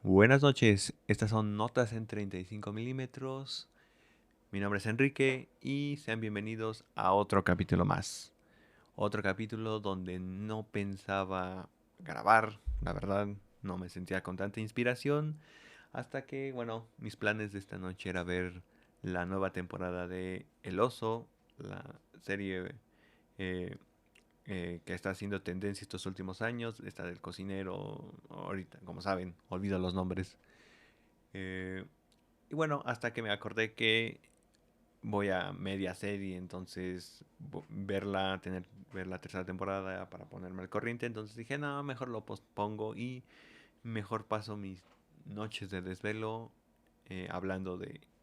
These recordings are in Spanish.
Buenas noches. Estas son notas en 35 milímetros. Mi nombre es Enrique y sean bienvenidos a otro capítulo más. Otro capítulo donde no pensaba grabar, la verdad, no me sentía con tanta inspiración. Hasta que, bueno, mis planes de esta noche era ver la nueva temporada de El Oso, la serie eh, que está haciendo tendencia estos últimos años, esta del cocinero, ahorita, como saben, olvido los nombres. Eh, y bueno, hasta que me acordé que voy a media serie, entonces ver la tercera temporada para ponerme al corriente, entonces dije, no, mejor lo pospongo y mejor paso mis noches de desvelo hablando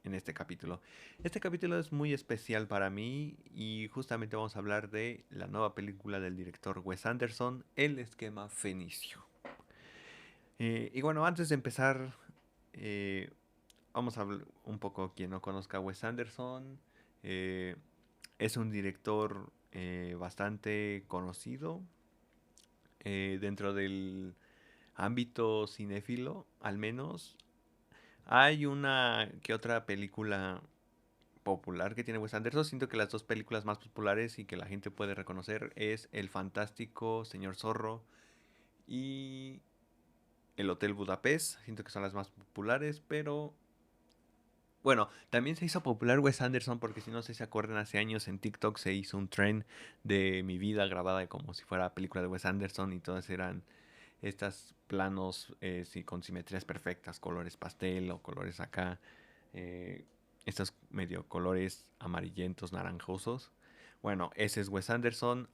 en este capítulo. Este capítulo es muy especial para mí y justamente vamos a hablar de la nueva película del director Wes Anderson, El esquema fenicio. Y bueno, antes de empezar, eh, vamos a hablar un poco quien no conozca a Wes Anderson. Eh, es un director bastante conocido dentro del ámbito cinéfilo, al menos. Hay una que otra película popular que tiene Wes Anderson. Siento que las dos películas más populares y que la gente puede reconocer es El fantástico Señor Zorro y El Hotel Budapest. Siento que son las más populares, pero bueno, también se hizo popular Wes Anderson porque si no se acuerdan, hace años en TikTok se hizo un trend de mi vida grabada como si fuera película de Wes Anderson y todas eran estas planos con simetrías perfectas, colores pastel o colores acá, eh, estos medio colores amarillentos, naranjosos. Bueno, ese es Wes Anderson.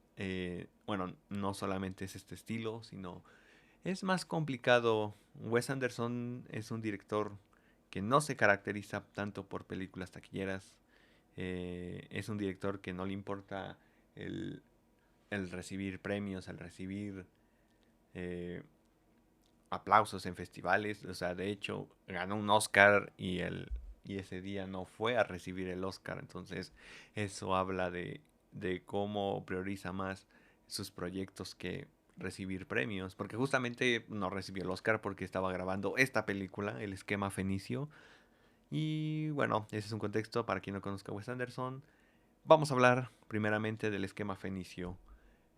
Bueno, no solamente es este estilo, sino es más complicado. Wes Anderson es un director que no se caracteriza tanto por películas taquilleras. Es un director que no le importa el, el recibir premios, el recibir eh, aplausos en festivales. O sea, de hecho, ganó un Oscar y ese día no fue a recibir el Oscar. Entonces, eso habla de cómo prioriza más sus proyectos que recibir premios. Porque justamente no recibió el Oscar porque estaba grabando esta película, El esquema fenicio. Y bueno, ese es un contexto para quien no conozca a Wes Anderson. Vamos a hablar primeramente del esquema fenicio.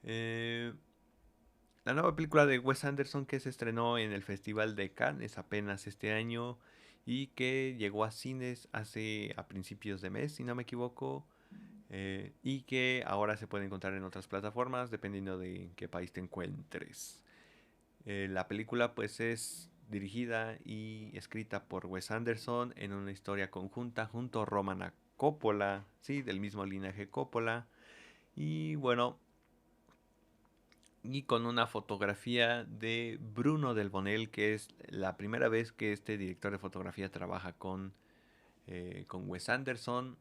Eh, la nueva película de Wes Anderson que se estrenó en el Festival de Cannes apenas este año y que llegó a cines a principios de mes, si no me equivoco, y que ahora se puede encontrar en otras plataformas dependiendo de en qué país te encuentres. La película pues es dirigida y escrita por Wes Anderson en una historia conjunta junto a Roman Coppola, sí, del mismo linaje Coppola, y bueno, y con una fotografía de Bruno Del Bonel, que es la primera vez que este director de fotografía trabaja con Wes Anderson.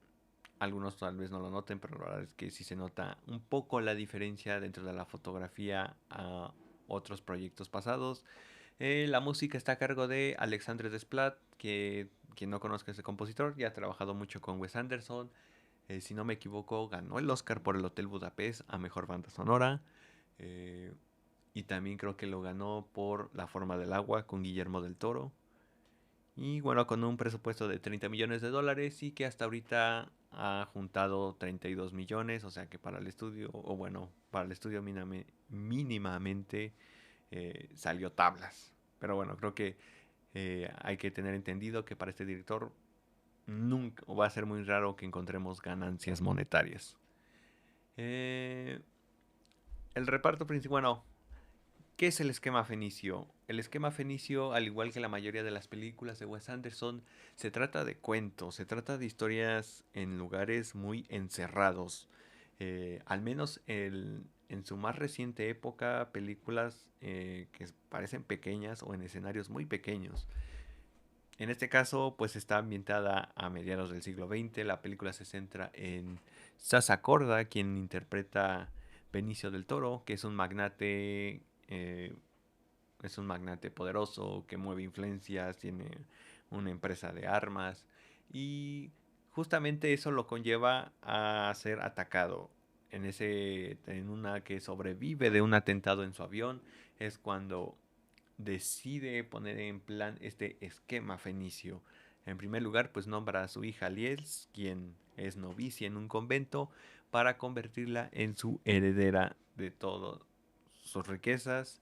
Algunos tal vez no lo noten, pero la verdad es que sí se nota un poco la diferencia dentro de la fotografía a otros proyectos pasados. La música está a cargo de Alexandre Desplat, que quien no conozca a ese compositor, ya ha trabajado mucho con Wes Anderson. Si no me equivoco, ganó el Oscar por el Hotel Budapest a Mejor Banda Sonora. Eh, y también creo que lo ganó por La Forma del Agua con Guillermo del Toro. Y bueno, con un presupuesto de 30 millones de dólares y que hasta ahorita ha juntado 32 millones, o sea que para el estudio, o bueno, para el estudio mínimamente salió tablas. Pero bueno, creo que hay que tener entendido que para este director nunca va a ser muy raro que encontremos ganancias monetarias. Eh, el reparto principal, bueno, ¿qué es el esquema fenicio? El esquema fenicio, al igual que la mayoría de las películas de Wes Anderson, se trata de cuentos, se trata de historias en lugares muy encerrados. Al menos en su más reciente época, películas que parecen pequeñas o en escenarios muy pequeños. En este caso, pues está ambientada a mediados del siglo XX. La película se centra en Sasa Corda, quien interpreta Benicio del Toro, que es un magnate poderoso que mueve influencias, tiene una empresa de armas y justamente eso lo conlleva a ser atacado. En una que sobrevive de un atentado en su avión es cuando decide poner en plan este esquema fenicio. En primer lugar, pues nombra a su hija Lies, quien es novicia en un convento, para convertirla en su heredera de todas sus riquezas.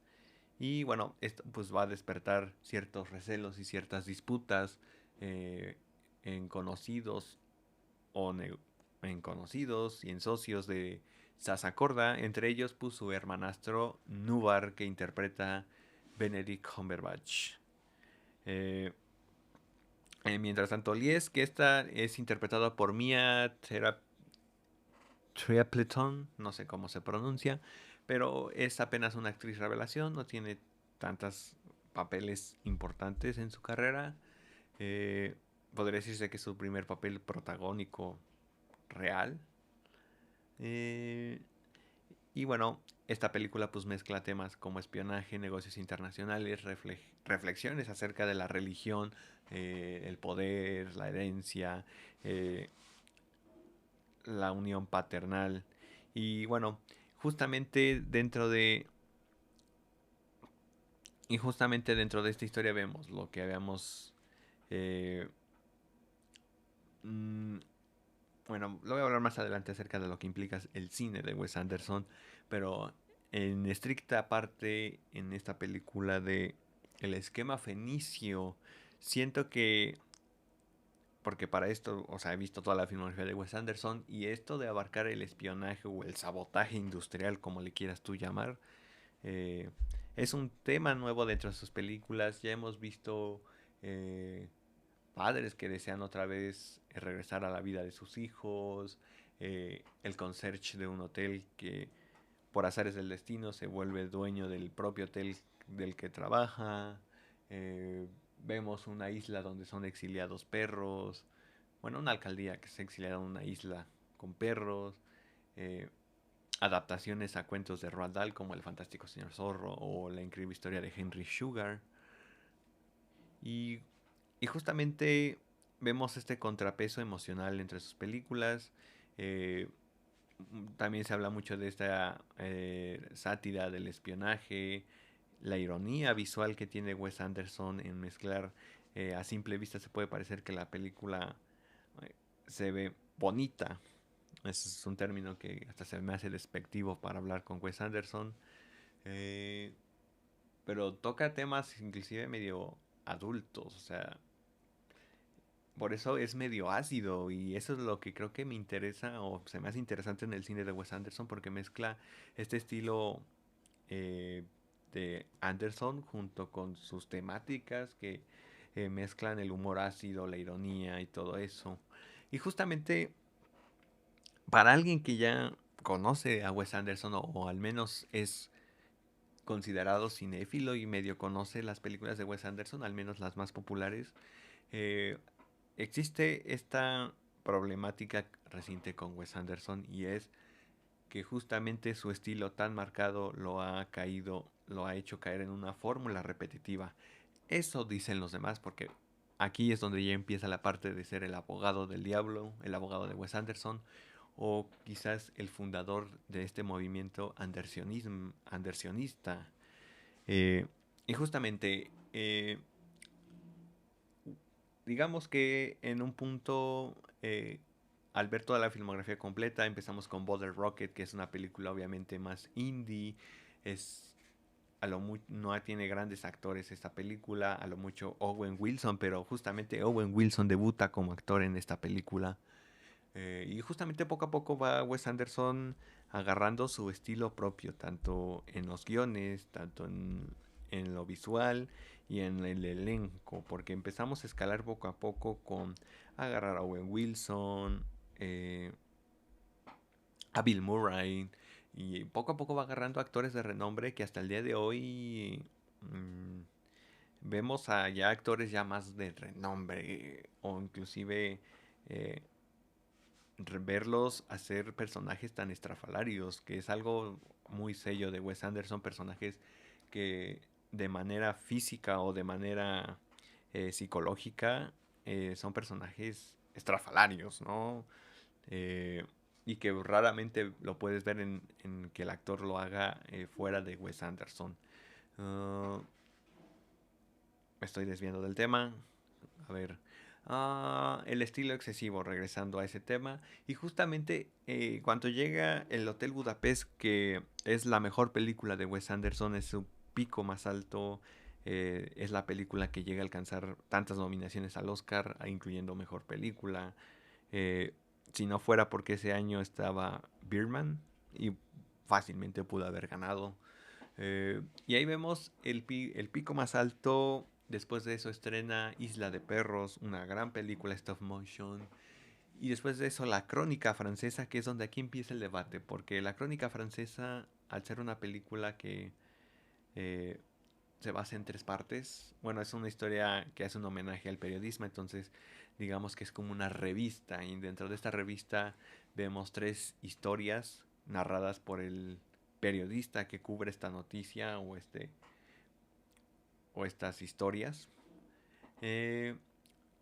Y bueno, esto pues va a despertar ciertos recelos y ciertas disputas eh, en conocidos o en conocidos y en socios de Sasacorda, entre ellos pues su hermanastro Nubar, que interpreta Benedict Cumberbatch. Eh, Mientras tanto, Lies, que esta es interpretada por Mia Triapleton, no sé cómo se pronuncia, pero es apenas una actriz revelación, no tiene tantos papeles importantes en su carrera. Eh, Podría decirse que es su primer papel protagónico real. Eh, y bueno, esta película pues mezcla temas como espionaje, negocios internacionales, reflexiones acerca de la religión, el poder, la herencia, eh, la unión paternal. Y bueno, justamente dentro de... Y justamente dentro de esta historia vemos lo que habíamos... eh, mm, bueno, lo voy a hablar más adelante acerca de lo que implica el cine de Wes Anderson, pero en estricta parte en esta película de el esquema fenicio, siento que, porque para esto, o sea, he visto toda la filmografía de Wes Anderson y esto de abarcar el espionaje o el sabotaje industrial, como le quieras tú llamar, eh, es un tema nuevo dentro de sus películas. Ya hemos visto eh, padres que desean otra vez regresar a la vida de sus hijos, el concierge de un hotel que por azares del destino se vuelve dueño del propio hotel del que trabaja, eh, vemos una isla donde son exiliados perros, bueno, una alcaldía que se exiliada en una isla con perros, eh, adaptaciones a cuentos de Roald Dahl como El Fantástico Señor Zorro o La Increíble Historia de Henry Sugar. Y, y justamente vemos este contrapeso emocional entre sus películas. Eh, También se habla mucho de esta sátira del espionaje, la ironía visual que tiene Wes Anderson en mezclar. A simple vista se puede parecer que la película eh, se ve bonita. Ese es un término que hasta se me hace despectivo para hablar con Wes Anderson. Eh, pero toca temas inclusive medio adultos, o sea, por eso es medio ácido y eso es lo que creo que me interesa o se me hace interesante en el cine de Wes Anderson porque mezcla este estilo eh, de Anderson junto con sus temáticas que mezclan el humor ácido, la ironía y todo eso. Y justamente para alguien que ya conoce a Wes Anderson o al menos es considerado cinéfilo y medio conoce las películas de Wes Anderson, al menos las más populares, eh, existe esta problemática reciente con Wes Anderson y es que justamente su estilo tan marcado lo ha hecho caer en una fórmula repetitiva. Eso dicen los demás porque aquí es donde ya empieza la parte de ser el abogado del diablo, el abogado de Wes Anderson o quizás el fundador de este movimiento andersionista. Eh, y justamente digamos que en un punto, al ver toda la filmografía completa, empezamos con Bottle Rocket, que es una película obviamente más indie, es no tiene grandes actores esta película, a lo mucho Owen Wilson, pero justamente Owen Wilson debuta como actor en esta película. Y justamente poco a poco va Wes Anderson agarrando su estilo propio, tanto en los guiones, tanto en lo visual y en el elenco, porque empezamos a escalar poco a poco con agarrar a Owen Wilson, eh, a Bill Murray, y poco a poco va agarrando actores de renombre que hasta el día de hoy vemos a ya actores ya más de renombre, o inclusive eh, verlos hacer personajes tan estrafalarios, que es algo muy sello de Wes Anderson, personajes que de manera física o de manera psicológica son personajes estrafalarios, ¿no? Eh, y que raramente lo puedes ver en que el actor lo haga fuera de Wes Anderson. Uh, me estoy desviando del tema. A ver, el estilo excesivo, regresando a ese tema. Y justamente cuando llega El Hotel Budapest, que es la mejor película de Wes Anderson, es su pico más alto. Es la película que llega a alcanzar tantas nominaciones al Oscar, incluyendo mejor película. Eh, si no fuera porque ese año estaba Birdman y fácilmente pudo haber ganado. Y ahí vemos el pico más alto. Después de eso estrena Isla de Perros, una gran película stop motion. Y después de eso La Crónica Francesa, que es donde aquí empieza el debate. Porque La Crónica Francesa, al ser una película que eh, se basa en tres partes, bueno, es una historia que hace un homenaje al periodismo, entonces digamos que es como una revista. Y dentro de esta revista vemos tres historias narradas por el periodista que cubre esta noticia o estas historias. Eh,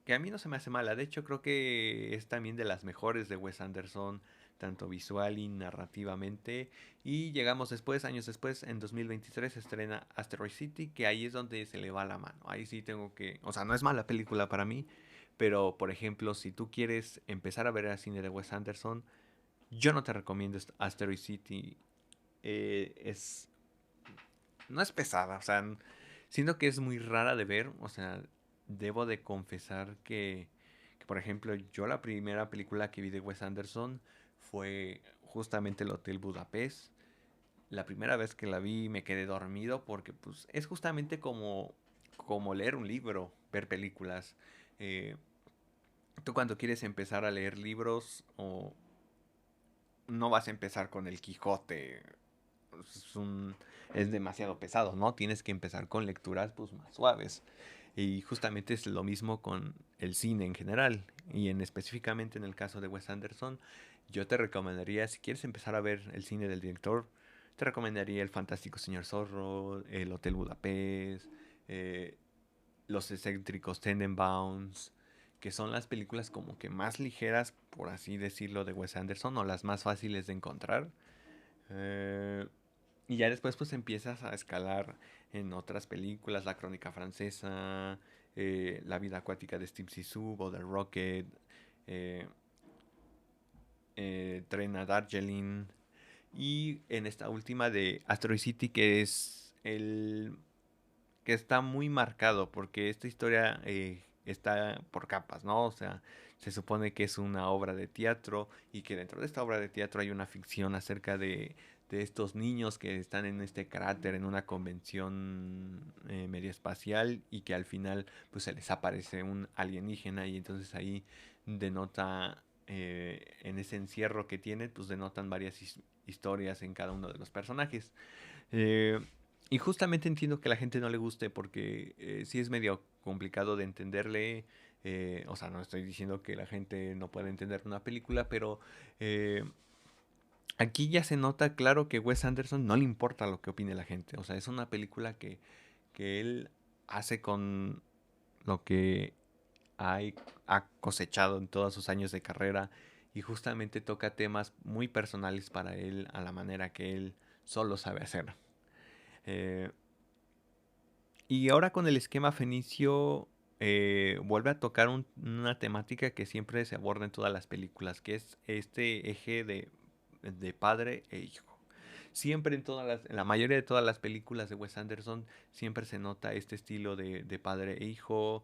que a mí no se me hace mala. De hecho, creo que es también de las mejores de Wes Anderson, tanto visual y narrativamente. Y llegamos después, años después, en 2023 se estrena Asteroid City, que ahí es donde se le va la mano. Ahí sí tengo que... O sea, no es mala película para mí, pero por ejemplo, si tú quieres empezar a ver el cine de Wes Anderson, yo no te recomiendo Asteroid City. Es no es pesada, o sea, siento que es muy rara de ver, o sea, debo de confesar que, por ejemplo, yo la primera película que vi de Wes Anderson fue justamente El Hotel Budapest. La primera vez que la vi me quedé dormido porque pues es justamente como leer un libro, ver películas. Eh, Tú cuando quieres empezar a leer libros o no vas a empezar con el Quijote, es, es demasiado pesado, ¿no? Tienes que empezar con lecturas pues más suaves. Y justamente es lo mismo con el cine en general. Y en específicamente en el caso de Wes Anderson, yo te recomendaría, si quieres empezar a ver el cine del director, te recomendaría El Fantástico Señor Zorro, El Hotel Budapest, eh, Los Excéntricos Tenenbaums, que son las películas como que más ligeras, por así decirlo, de Wes Anderson, o las más fáciles de encontrar. Eh, y ya después pues empiezas a escalar en otras películas, La Crónica Francesa, La Vida Acuática de Steve Zissou, Bottle Rocket, eh, Tren a Darjeeling y en esta última de Asteroid City que es el que está muy marcado porque esta historia está por capas, ¿no? O sea, se supone que es una obra de teatro y que dentro de esta obra de teatro hay una ficción acerca de estos niños que están en este cráter en una convención medio espacial y que al final pues se les aparece un alienígena y entonces ahí denota en ese encierro que tiene pues denotan varias historias en cada uno de los personajes. Eh, y justamente entiendo que a la gente no le guste porque sí es medio complicado de entenderle. O sea, no estoy diciendo que la gente no pueda entender una película, pero eh, aquí ya se nota claro que Wes Anderson no le importa lo que opine la gente. O sea, es una película que él hace con lo que ha cosechado en todos sus años de carrera y justamente toca temas muy personales para él a la manera que él solo sabe hacer. Eh, Y ahora con el esquema fenicio vuelve a tocar una temática que siempre se aborda en todas las películas, que es este eje de padre e hijo. Siempre en la mayoría de todas las películas de Wes Anderson siempre se nota este estilo de padre e hijo.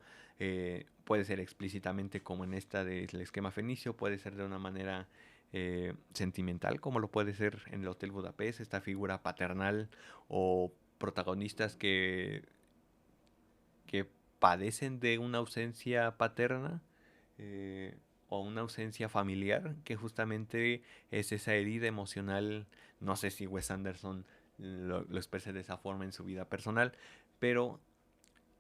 Puede ser explícitamente como en esta del esquema fenicio, puede ser de una manera sentimental, como lo puede ser en el Hotel Budapest, esta figura paternal o protagonistas que padecen de una ausencia paterna eh, o una ausencia familiar, que justamente es esa herida emocional. No sé si Wes Anderson lo expresa de esa forma en su vida personal, pero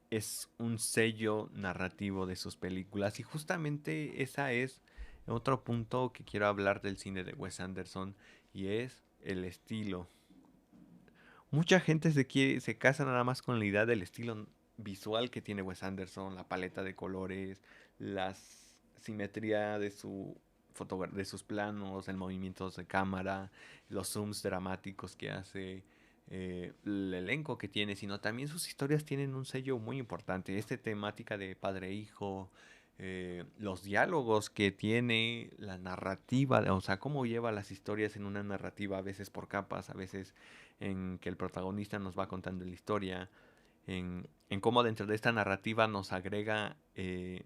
es un sello narrativo de sus películas y justamente esa es otro punto que quiero hablar del cine de Wes Anderson y es el estilo. Mucha gente se casa nada más con la idea del estilo visual que tiene Wes Anderson, la paleta de colores, la simetría de de sus planos, el movimiento de cámara, los zooms dramáticos que hace. el elenco que tiene, sino también sus historias tienen un sello muy importante. Esta temática de padre e hijo, los diálogos que tiene, la narrativa, o sea, cómo lleva las historias en una narrativa, a veces por capas, a veces en que el protagonista nos va contando la historia, en cómo dentro de esta narrativa nos agrega,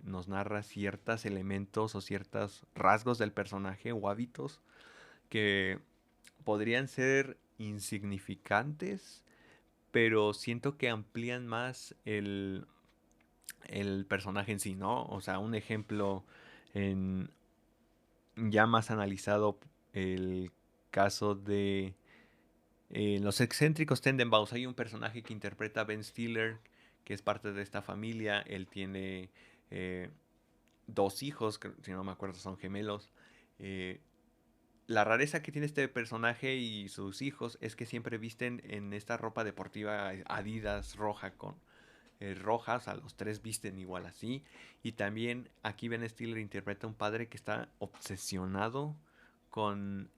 nos narra ciertos elementos o ciertos rasgos del personaje o hábitos que podrían ser insignificantes, pero siento que amplían más el personaje en sí, ¿no? O sea, un ejemplo en, ya más analizado, el caso de los excéntricos Tenenbaums. Hay un personaje que interpreta a Ben Stiller, que es parte de esta familia. Él tiene eh, dos hijos, que, si no me acuerdo son gemelos. Eh, la rareza que tiene este personaje y sus hijos es que siempre visten en esta ropa deportiva Adidas roja con rojas, a los tres visten igual así. Y también aquí Ben Stiller interpreta a un padre que está obsesionado con,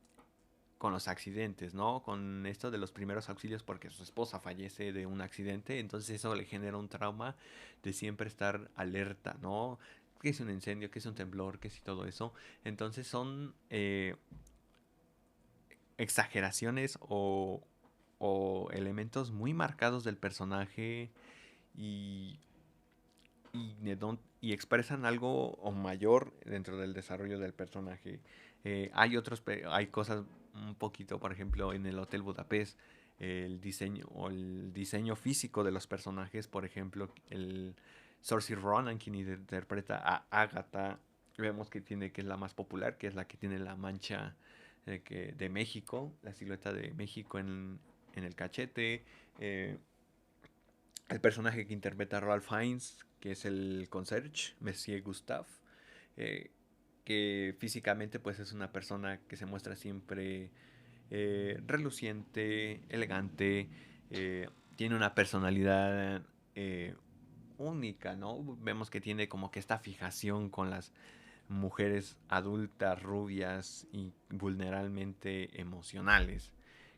con los accidentes, ¿no? Con esto de los primeros auxilios porque su esposa fallece de un accidente, entonces eso le genera un trauma de siempre estar alerta, ¿no? Que es un incendio, que es un temblor, que es todo eso. Entonces son exageraciones o elementos muy marcados del personaje y, y expresan algo o mayor dentro del desarrollo del personaje. Hay cosas un poquito, por ejemplo, en el Hotel Budapest, el diseño físico de los personajes, por ejemplo, el Saoirse Ronan, quien interpreta a Agatha, vemos que es la más popular, que es la que tiene la mancha de México, la silueta de México en el cachete. eh, el personaje que interpreta Ralph Fiennes, que es el concierge, Monsieur Gustave, eh, que físicamente pues es una persona que se muestra siempre reluciente, elegante, tiene una personalidad eh, única, ¿no? Vemos que tiene como que esta fijación con las mujeres adultas, rubias y vulnerablemente emocionales,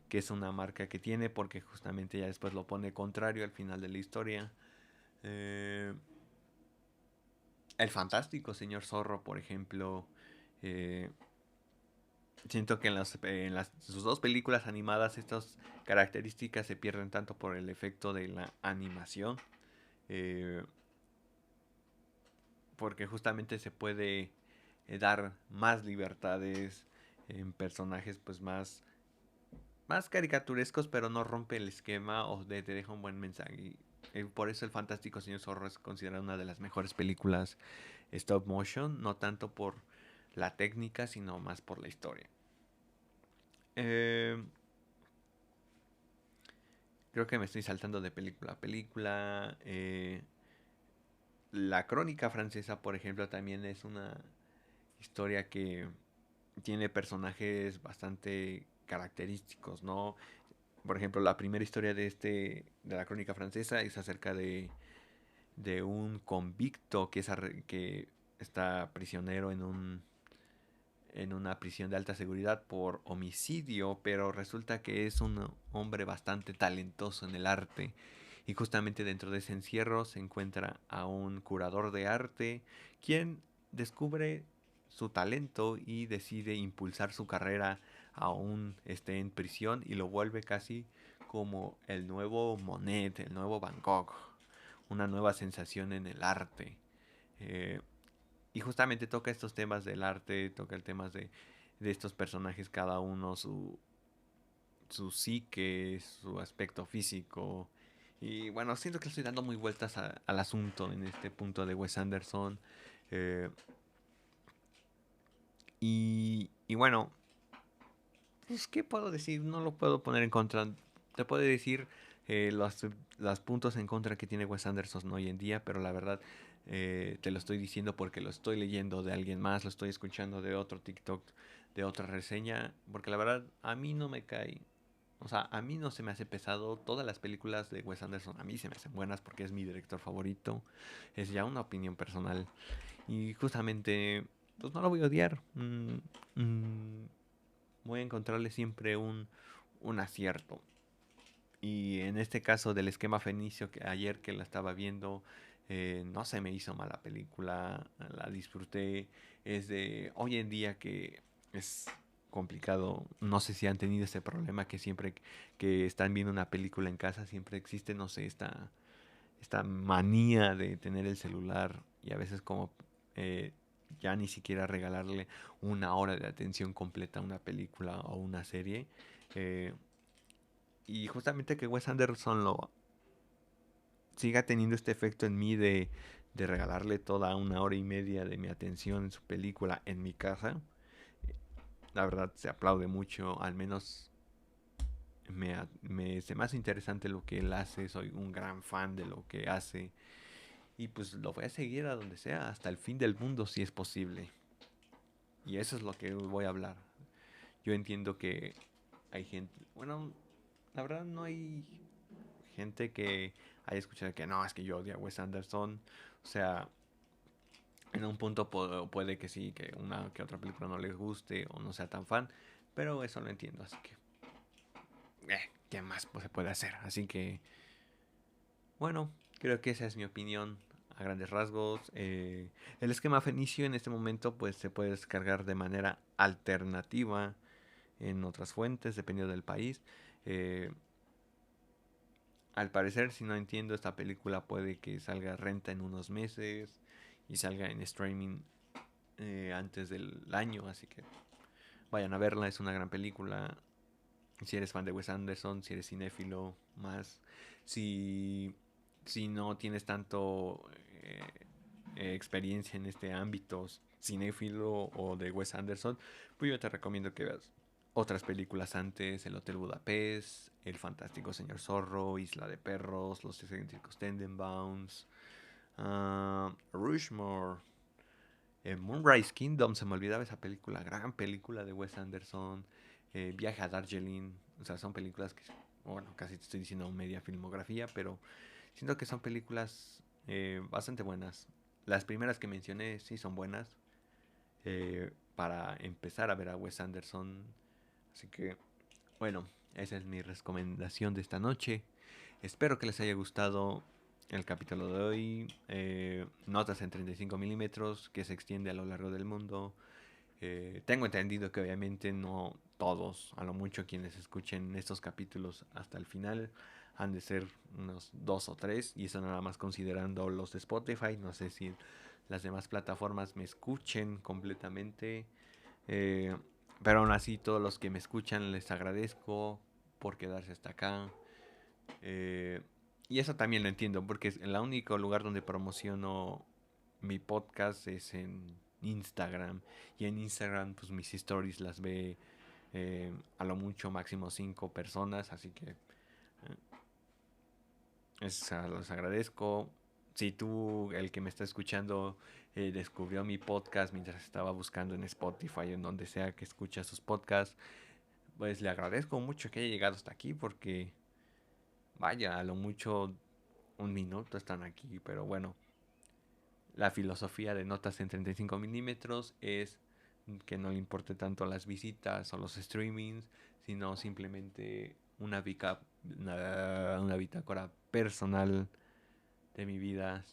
que es una marca que tiene porque justamente ya después lo pone contrario al final de la historia. Eh, el fantástico señor Zorro, por ejemplo, eh, siento que sus dos películas animadas estas características se pierden tanto por el efecto de la animación, eh, porque justamente se puede dar más libertades en personajes pues más caricaturescos, pero no rompe el esquema o te deja un buen mensaje. Y, por eso el Fantástico Señor Zorro es considerada una de las mejores películas stop motion, no tanto por la técnica, sino más por la historia. Eh, creo que me estoy saltando de película a película. La Crónica Francesa, por ejemplo, también es una historia que tiene personajes bastante característicos, ¿no? Por ejemplo, la primera historia de la Crónica Francesa es acerca de un convicto que está prisionero en una prisión de alta seguridad por homicidio, pero resulta que es un hombre bastante talentoso en el arte. Y justamente dentro de ese encierro se encuentra a un curador de arte, quien descubre su talento y decide impulsar su carrera aún esté en prisión y lo vuelve casi como el nuevo Monet, el nuevo Van Gogh, una nueva sensación en el arte. Eh, y justamente toca estos temas del arte, toca el temas de estos personajes, cada uno su psique, su aspecto físico. Y bueno, siento que estoy dando muy vueltas al asunto en este punto de Wes Anderson. Eh, y bueno, pues, ¿qué puedo decir? No lo puedo poner en contra. Te puedo decir los puntos en contra que tiene Wes Anderson hoy en día, pero la verdad te lo estoy diciendo porque lo estoy leyendo de alguien más, lo estoy escuchando de otro TikTok, de otra reseña, porque la verdad a mí no me cae. O sea, a mí no se me hace pesado. Todas las películas de Wes Anderson a mí se me hacen buenas porque es mi director favorito. Es ya una opinión personal. Y justamente, pues no lo voy a odiar. Voy a encontrarle siempre un acierto. Y en este caso del esquema fenicio, que ayer que la estaba viendo, no se me hizo mala película, la disfruté. Es de hoy en día que es complicado, no sé si han tenido ese problema que siempre que están viendo una película en casa siempre existe, no sé, esta manía de tener el celular y a veces como eh, ya ni siquiera regalarle una hora de atención completa a una película o una serie. eh, y justamente que Wes Anderson lo siga teniendo este efecto en mí de regalarle toda una hora y media de mi atención en su película en mi casa, la verdad se aplaude mucho, al menos se me hace interesante lo que él hace, soy un gran fan de lo que hace y pues lo voy a seguir a donde sea, hasta el fin del mundo si es posible. Y eso es lo que voy a hablar. Yo entiendo que hay gente, bueno, la verdad no hay gente que haya escuchado que no, es que yo odio a Wes Anderson. O sea, en un punto puede que sí, que una que otra película no les guste o no sea tan fan, pero eso lo entiendo, así que, ¿qué más pues, se puede hacer? Así que, bueno, creo que esa es mi opinión a grandes rasgos. El esquema fenicio en este momento pues se puede descargar de manera alternativa en otras fuentes, dependiendo del país. Eh, Al parecer, si no entiendo, esta película puede que salga a renta en unos meses y salga en streaming antes del año, así que vayan a verla, es una gran película. Si eres fan de Wes Anderson, si eres cinéfilo, más. Si, si no tienes tanto experiencia en este ámbito cinéfilo o de Wes Anderson, pues yo te recomiendo que veas otras películas antes, El Hotel Budapest, El Fantástico Señor Zorro, Isla de Perros, Los Excéntricos Tenenbaums, Rushmore, Moonrise Kingdom, se me olvidaba esa película, gran película de Wes Anderson, Viaje a Darjeeling, o sea, son películas que, bueno, casi te estoy diciendo media filmografía, pero siento que son películas bastante buenas. Las primeras que mencioné sí son buenas para empezar a ver a Wes Anderson, así que, bueno, esa es mi recomendación de esta noche. Espero que les haya gustado el capítulo de hoy. Notas en 35 milímetros que se extiende a lo largo del mundo. Tengo entendido que obviamente no todos, a lo mucho quienes escuchen estos capítulos hasta el final, han de ser unos dos o tres, y eso nada más considerando los de Spotify. No sé si las demás plataformas me escuchen completamente. Eh, pero aún así, todos los que me escuchan les agradezco por quedarse hasta acá. Eh, y eso también lo entiendo, porque es el único lugar donde promociono mi podcast es en Instagram. Y en Instagram, pues mis stories las ve a lo mucho máximo 5 personas. Así que los agradezco. Si tú, el que me está escuchando, descubrió mi podcast mientras estaba buscando en Spotify, en donde sea que escucha sus podcasts, pues le agradezco mucho que haya llegado hasta aquí, porque vaya, a lo mucho un minuto están aquí, pero bueno, la filosofía de Notas en 35 milímetros es que no le importe tanto las visitas o los streamings, sino simplemente una bitácora personal de mi vida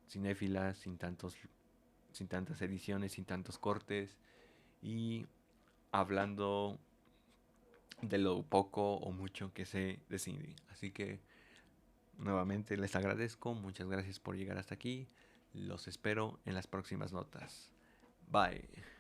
cinéfila, sin tantas ediciones, sin tantos cortes y hablando de lo poco o mucho que sé de cine. Así que nuevamente les agradezco, muchas gracias por llegar hasta aquí. Los espero en las próximas notas. Bye.